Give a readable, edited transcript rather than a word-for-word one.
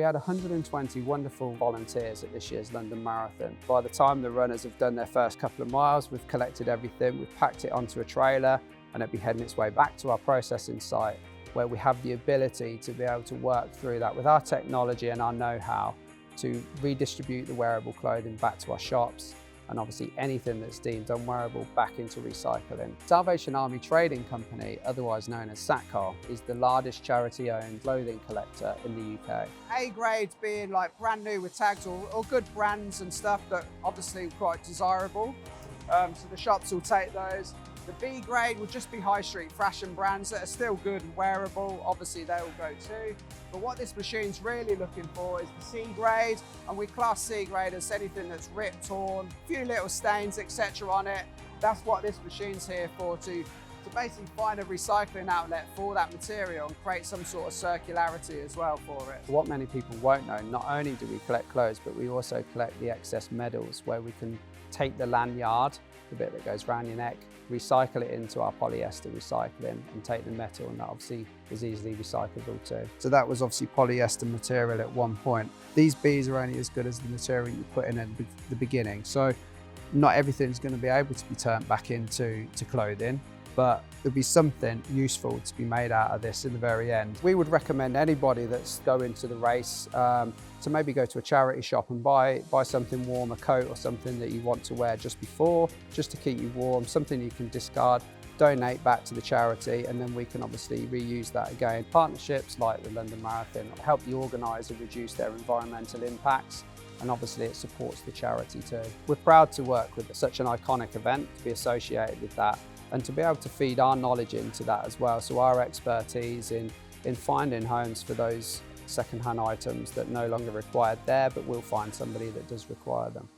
We had 120 wonderful volunteers at this year's London Marathon. By the time the runners have done their first couple of miles, we've collected everything, we've packed it onto a trailer, and it'll be heading its way back to our processing site, where we have the ability to be able to work through that with our technology and our know-how to redistribute the wearable clothing back to our shops, and obviously anything that's deemed unwearable back into recycling. Salvation Army Trading Company, otherwise known as SATCoL, is the largest charity-owned clothing collector in the UK. A grades being like brand new with tags or good brands and stuff that obviously are quite desirable. So the shops will take those. The B grade would just be high street fashion brands that are still good and wearable. Obviously they will go too. But what this machine's really looking for is the C grade, and we class C grade as anything that's ripped, torn, a few little stains, etc. on it. That's what this machine's here for, to basically find a recycling outlet for that material and create some sort of circularity as well for it. What many people won't know, not only do we collect clothes, but we also collect the excess metals, where we can take the lanyard, the bit that goes around your neck, recycle it into our polyester recycling, and take the metal, and that obviously is easily recyclable too. So that was obviously polyester material at one point. These bees are only as good as the material you put in at the beginning. So not everything's going to be able to be turned back into clothing, but there'll be something useful to be made out of this in the very end. We would recommend anybody that's going to the race to maybe go to a charity shop and buy something warm, a coat or something that you want to wear just before, just to keep you warm, something you can discard, donate back to the charity, and then we can obviously reuse that again. Partnerships like the London Marathon help the organiser reduce their environmental impacts, and obviously it supports the charity too. We're proud to work with such an iconic event, to be associated with that, and to be able to feed our knowledge into that as well. So our expertise in finding homes for those second-hand items that no longer required there, but we'll find somebody that does require them.